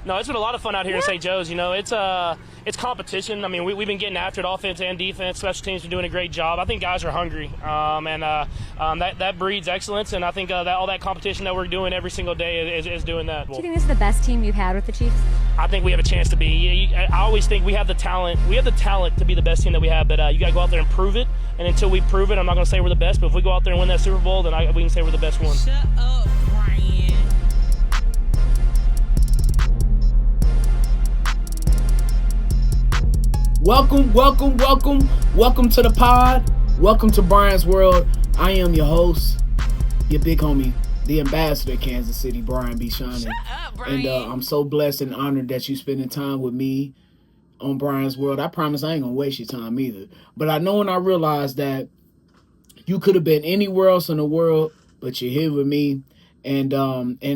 No, it's been a lot of fun out here in St. Joe's. You know, it's competition. I mean, we've been getting after it, offense and defense. Special teams are doing a great job. I think guys are hungry, and that breeds excellence. And I think that all that competition that we're doing every single day is doing that. Do you think this is the best team you've had with the Chiefs? I think we have a chance to be. I always think we have the talent. We have the talent to be the best team that we have, but you got to go out there and prove it. And until we prove it, I'm not going to say we're the best. But if we go out there and win that Super Bowl, then we can say we're the best one. Shut up, Brian. Welcome to the pod. Welcome to Brian's World. I am your host, your big homie, the ambassador of Kansas City, Brian B. Shynin. Shut up, Brian. And I'm so blessed and honored that you spending time with me on Brian's World. I promise I ain't gonna waste your time either. But I know and I realize that you could have been anywhere else in the world, but you're here with me. And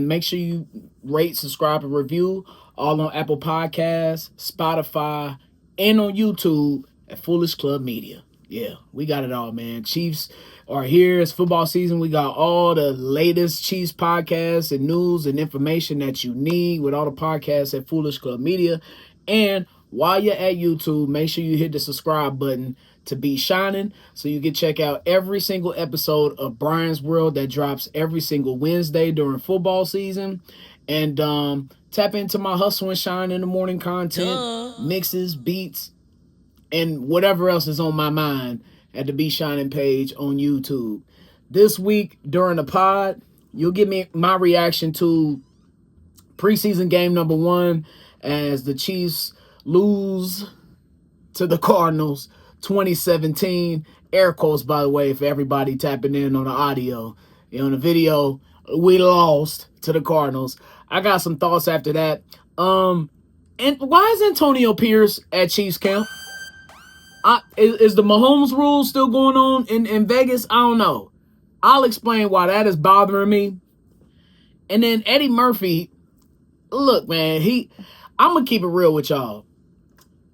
make sure you rate, subscribe, and review all on Apple Podcasts, Spotify, and on YouTube at Foolish Club Media. Yeah, we got it all, man. Chiefs are here. It's football season. We got all the latest Chiefs podcasts and news and information that you need with all the podcasts at Foolish Club Media. And while you're at YouTube, make sure you hit the subscribe button to be Shynin so you can check out every single episode of Brian's World that drops every single Wednesday during football season. And tap into my Hustle and Shine in the Morning content, mixes, beats, and whatever else is on my mind at the Be Shining page on YouTube. This week during the pod, you'll get me my reaction to preseason game number 1 as the Chiefs lose to the Cardinals 2017. Air quotes, by the way, for everybody tapping in on the audio. On the video, we lost to the Cardinals. I got some thoughts after that. And why is Antonio Pierce at Chiefs camp? Is the Mahomes rule still going on in Vegas? I don't know. I'll explain why that is bothering me. And then Eddie Murphy, look, man, I'm going to keep it real with y'all.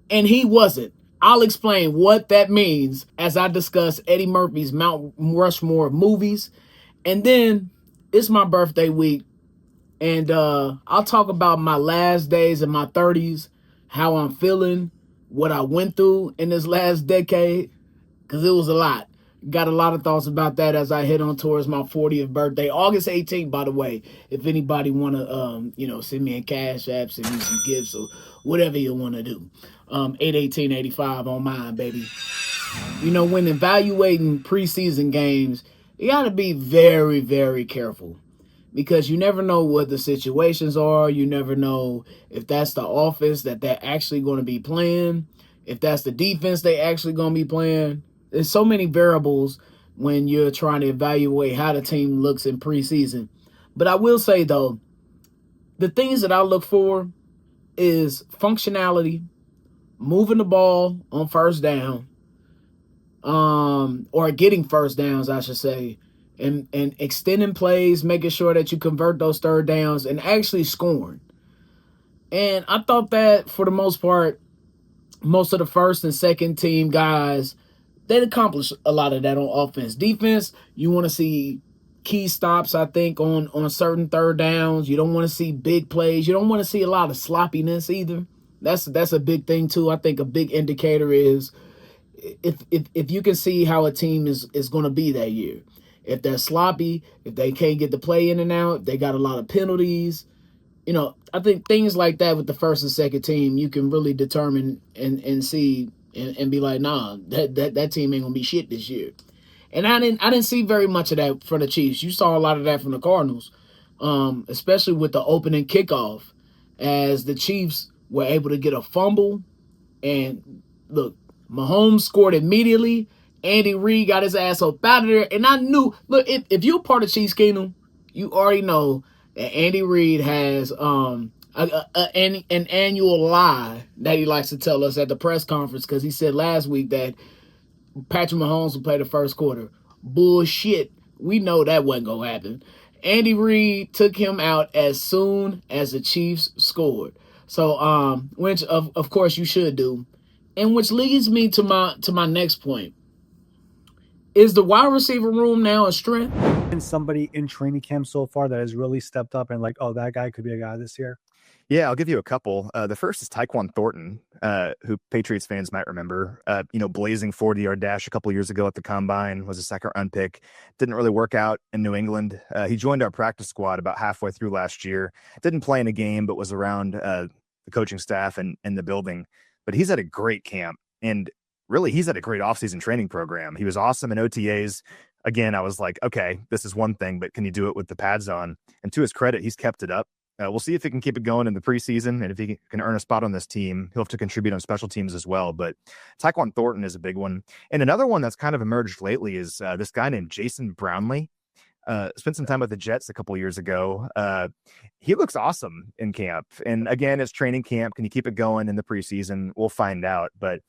And he wasn't. I'll explain what that means as I discuss Eddie Murphy's Mount Rushmore movies. And then it's my birthday week. And I'll talk about my last days in my 30s, how I'm feeling, what I went through in this last decade, because it was a lot. Got a lot of thoughts about that as I head on towards my 40th birthday. August 18th, by the way, if anybody want to, send me a cash app, send me some gifts or whatever you want to do. 8/18/85 on mine, baby. When evaluating preseason games, you got to be very, very careful. Because you never know what the situations are. You never know if that's the offense that they're actually going to be playing. If that's the defense they actually going to be playing. There's so many variables when you're trying to evaluate how the team looks in preseason. But I will say, though, the things that I look for is functionality, moving the ball on first down, or getting first downs, I should say. And extending plays, making sure that you convert those third downs and actually scoring. And I thought that for the most part, most of the first and second team guys, they'd accomplish a lot of that on offense. Defense, you want to see key stops, I think, on certain third downs. You don't want to see big plays. You don't want to see a lot of sloppiness either. That's a big thing too. I think a big indicator is if you can see how a team is going to be that year. If they're sloppy, if they can't get the play in and out, if they got a lot of penalties, I think things like that with the first and second team, you can really determine and see and be like, nah, that team ain't gonna be shit this year. And I didn't see very much of that from the Chiefs. You saw a lot of that from the Cardinals, especially with the opening kickoff, as the Chiefs were able to get a fumble. And look, Mahomes scored immediately. Andy Reid got his ass up out of there. And I knew, look, if you're part of Chiefs Kingdom, you already know that Andy Reid has an annual lie that he likes to tell us at the press conference, because he said last week that Patrick Mahomes will play the first quarter. Bullshit. We know that wasn't going to happen. Andy Reid took him out as soon as the Chiefs scored. So, which of course you should do. And which leads me to my next point. Is the wide receiver room now a strength? And somebody in training camp so far that has really stepped up and like, oh, that guy could be a guy this year? Yeah, I'll give you a couple. The first is Tyquan Thornton, who Patriots fans might remember. Blazing 40-yard dash a couple years ago at the Combine, was a second-round pick. Didn't really work out in New England. He joined our practice squad about halfway through last year. Didn't play in a game, but was around the coaching staff and the building. But he's at a great camp, and really, he's at a great offseason training program. He was awesome in OTAs. Again, I was like, okay, this is one thing, but can you do it with the pads on? And to his credit, he's kept it up. We'll see if he can keep it going in the preseason, and if he can earn a spot on this team, he'll have to contribute on special teams as well. But Tyquan Thornton is a big one. And another one that's kind of emerged lately is this guy named Jason Brownlee. Spent some time with the Jets a couple years ago. He looks awesome in camp. And again, it's training camp. Can you keep it going in the preseason? We'll find out. But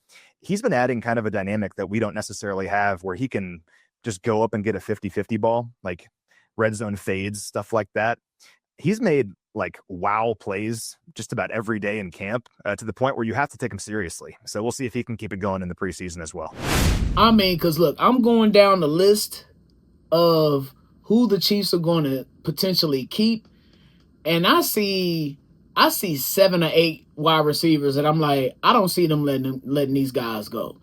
he's been adding kind of a dynamic that we don't necessarily have, where he can just go up and get a 50-50 ball, like red zone fades, stuff like that. He's made like wow plays just about every day in camp, to the point where you have to take him seriously. So we'll see if he can keep it going in the preseason as well. I mean, because look, I'm going down the list of who the Chiefs are going to potentially keep, and I see 7 or 8 wide receivers, and I'm like, I don't see them letting these guys go.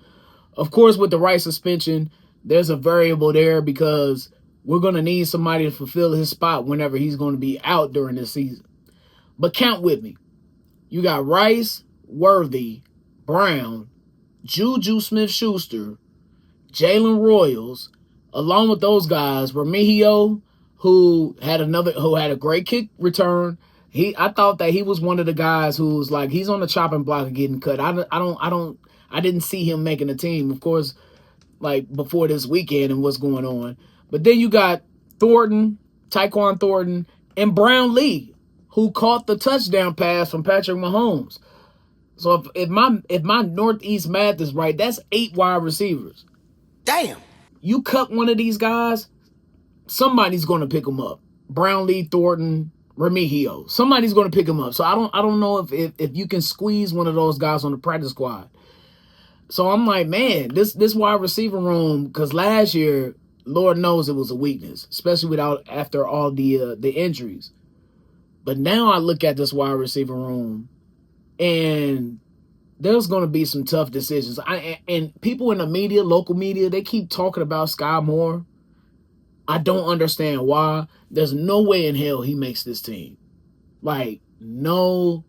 Of course, with the right suspension, there's a variable there because we're going to need somebody to fulfill his spot whenever he's going to be out during this season. But count with me. You got Rice, Worthy, Brown, Juju Smith-Schuster, Jalen Royals, along with those guys, Remigio, who had a great kick return. I thought that he was one of the guys who's like, he's on the chopping block of getting cut. I didn't see him making the team, of course, like before this weekend and what's going on. But then you got Tyquan Thornton, and Brown Lee, who caught the touchdown pass from Patrick Mahomes. So if my Northeast math is right, that's 8 wide receivers. Damn. You cut one of these guys, somebody's going to pick them up. Brown Lee, Thornton, Remigio. Somebody's going to pick them up. So I don't know if you can squeeze one of those guys on the practice squad. So I'm like, man, this wide receiver room, because last year, Lord knows it was a weakness, especially after all the injuries. But now I look at this wide receiver room, and there's going to be some tough decisions. And people in the media, local media, they keep talking about Sky Moore. I don't understand why. There's no way in hell he makes this team. Like, no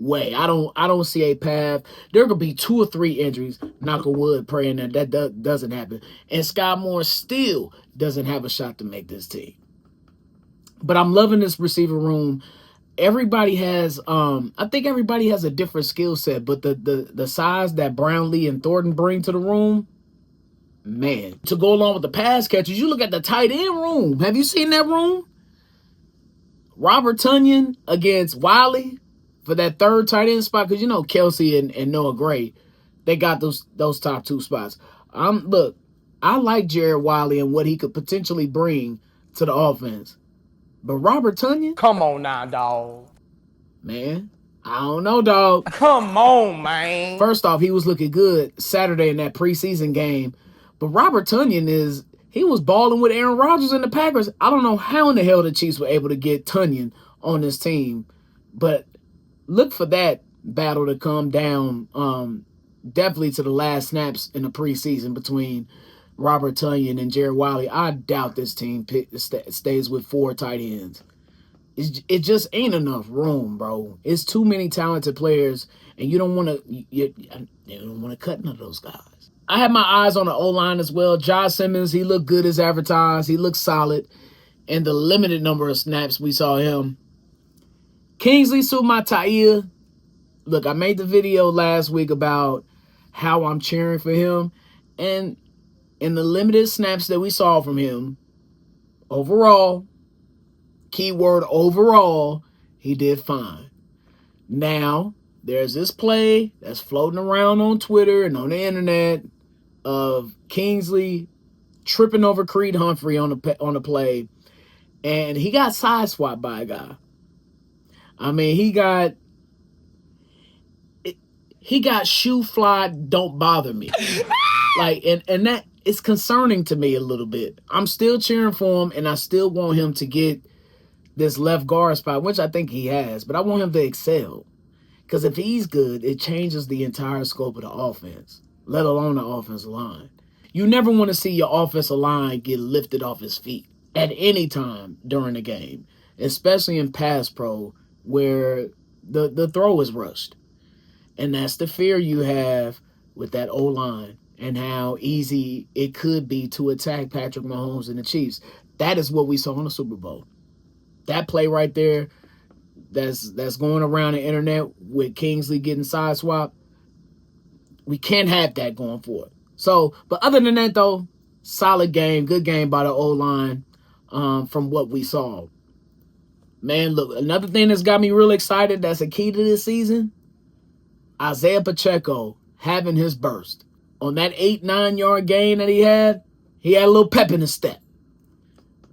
way. I don't see a path. There could be 2 or 3 injuries, knock on wood, praying that doesn't happen. And Sky Moore still doesn't have a shot to make this team. But I'm loving this receiver room. Everybody has, I think everybody has a different skill set, but the size that Brownlee and Thornton bring to the room, man. To go along with the pass catchers, you look at the tight end room. Have you seen that room? Robert Tonyan against Wiley for that 3rd tight end spot, because Kelsey and Noah Gray, they got those top 2 spots. Look, I like Jared Wiley and what he could potentially bring to the offense. But Robert Tonyan? Come on now, dog. Man, I don't know, dog. Come on, man. First off, he was looking good Saturday in that preseason game. But Robert Tonyan he was balling with Aaron Rodgers and the Packers. I don't know how in the hell the Chiefs were able to get Tonyan on this team. But look for that battle to come down definitely to the last snaps in the preseason between Robert Tonyan and Jared Wiley. I doubt this team stays with 4 tight ends. It just ain't enough room, bro. It's too many talented players, and you don't want to cut none of those guys. I have my eyes on the O-line as well. Josh Simmons, he looked good as advertised. He looked solid in the limited number of snaps we saw him. Kingsley Suamataia, look, I made the video last week about how I'm cheering for him, and in the limited snaps that we saw from him, overall, keyword overall, he did fine. Now, there's this play that's floating around on Twitter and on the internet of Kingsley tripping over Creed Humphrey on the play, and he got sideswiped by a guy. I mean, he got shoe fly, don't bother me. Like, and that is concerning to me a little bit. I'm still cheering for him, and I still want him to get this left guard spot, which I think he has, but I want him to excel. Because if he's good, it changes the entire scope of the offense, let alone the offensive line. You never want to see your offensive line get lifted off his feet at any time during the game, especially in pass pro where the throw is rushed. And that's the fear you have with that O-line and how easy it could be to attack Patrick Mahomes and the Chiefs. That is what we saw in the Super Bowl. That play right there that's going around the internet with Kingsley getting sideswiped, we can't have that going forward. So, but other than that, though, solid game, good game by the O-line from what we saw. Man, look, another thing that's got me really excited that's a key to this season, Isaiah Pacheco having his burst. On that 8-9 yard gain that he had a little pep in his step.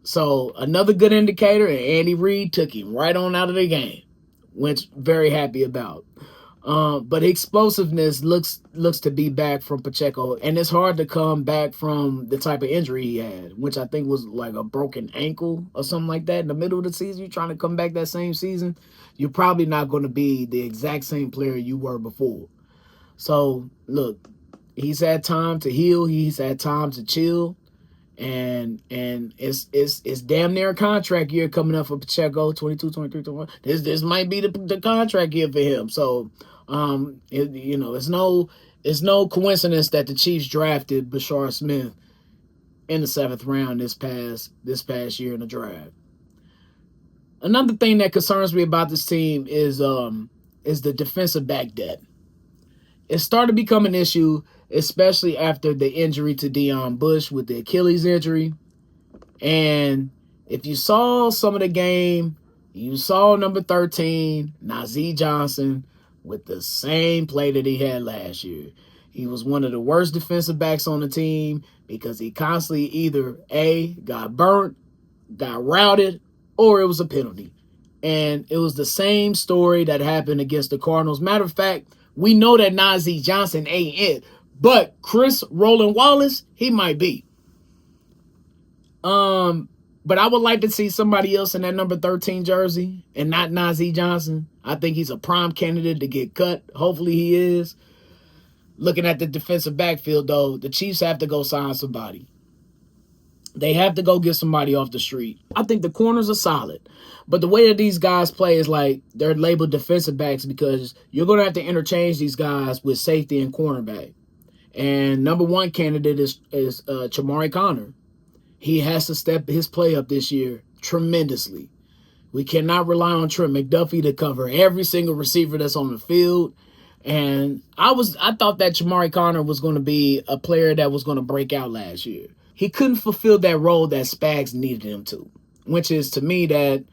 So another good indicator, and Andy Reid took him right on out of the game, which very happy about. But explosiveness looks to be back from Pacheco, and it's hard to come back from the type of injury he had, which I think was like a broken ankle or something like that in the middle of the season. You're trying to come back that same season, you're probably not going to be the exact same player you were before. So look, he's had time to heal, he's had time to chill. And it's damn near a contract year coming up for Pacheco, 22, 23, 24. This might be the contract year for him. So, it's no coincidence that the Chiefs drafted Bashar Smith in the 7th round this past year in the draft. Another thing that concerns me about this team is the defensive back depth. It started to become an issue, especially after the injury to Deion Bush with the Achilles injury. And if you saw some of the game, you saw number 13, Nazeeh Johnson, with the same play that he had last year. He was one of the worst defensive backs on the team because he constantly either A, got burnt, got routed, or it was a penalty. And it was the same story that happened against the Cardinals. Matter of fact, we know that Nazeeh Johnson ain't it, but Chris Roland Wallace, he might be. But I would like to see somebody else in that number 13 jersey and not Nazeeh Johnson. I think he's a prime candidate to get cut. Hopefully he is. Looking at the defensive backfield, though, the Chiefs have to go sign somebody. They have to go get somebody off the street. I think the corners are solid. But the way that these guys play is like they're labeled defensive backs because you're going to have to interchange these guys with safety and cornerback. And number one candidate is Chamari Connor. He has to step his play up this year tremendously. We cannot rely on Trent McDuffie to cover every single receiver that's on the field. And I thought that Chamari Connor was going to be a player that was going to break out last year. He couldn't fulfill that role that Spags needed him to, which is to me that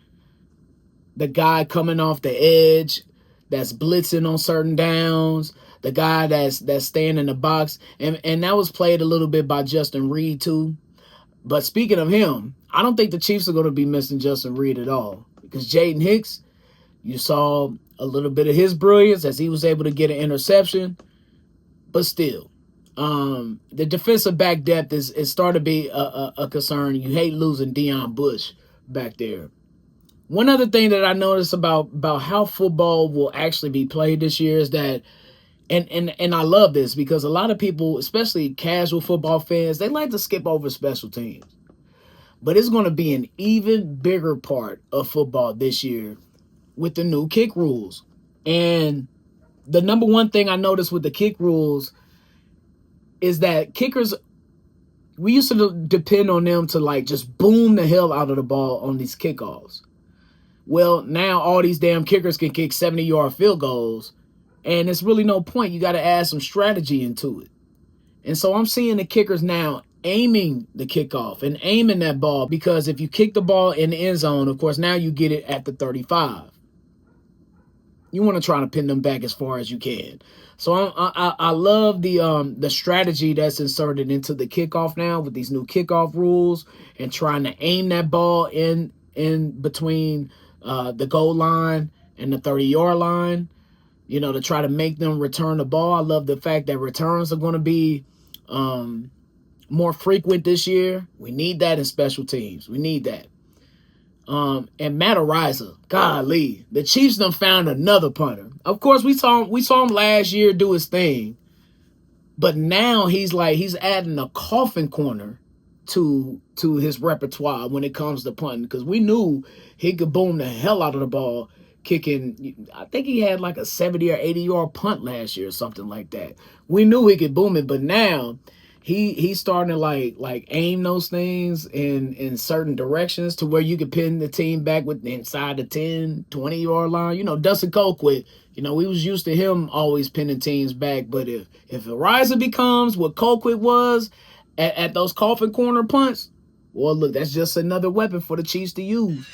the guy coming off the edge that's blitzing on certain downs, the guy that's staying in the box. And that was played a little bit by Justin Reed too. But speaking of him, I don't think the Chiefs are going to be missing Justin Reed at all. Because Jaden Hicks, you saw a little bit of his brilliance as he was able to get an interception. But still, the defensive back depth is starting to be a concern. You hate losing Deion Bush back there. One other thing that I noticed about how football will actually be played this year is that, and I love this because a lot of people, especially casual football fans, they like to skip over special teams. But it's going to be an even bigger part of football this year with the new kick rules. And the number one thing I noticed with the kick rules is that kickers, we used to depend on them to like just boom the hell out of the ball on these kickoffs. Well, now all these damn kickers can kick 70-yard field goals, and it's really no point. You got to add some strategy into it. And so I'm seeing the kickers now aiming the kickoff and aiming that ball, because if you kick the ball in the end zone, of course, now you get it at the 35. You want to try to pin them back as far as you can. So I love the strategy that's inserted into the kickoff now with these new kickoff rules and trying to aim that ball in between the goal line and the 30-yard line, you know, to try to make them return the ball. I love the fact that returns are going to be more frequent this year. We need that in special teams. We need that. And Matt Ariza, golly, the Chiefs done found another punter. Of course, we saw him last year do his thing, but now he's adding a coffin corner to his repertoire when it comes to punting, because we knew he could boom the hell out of the ball kicking. I think he had like a 70 or 80-yard punt last year or something like that. We knew he could boom it, but now he's starting to like aim those things in certain directions to where you could pin the team back with inside the 10, 20-yard line. You know, Dustin Colquitt, you know, we was used to him always pinning teams back, but if Ariza becomes what Colquitt was at those coffin corner punts, well, look, that's just another weapon for the Chiefs to use.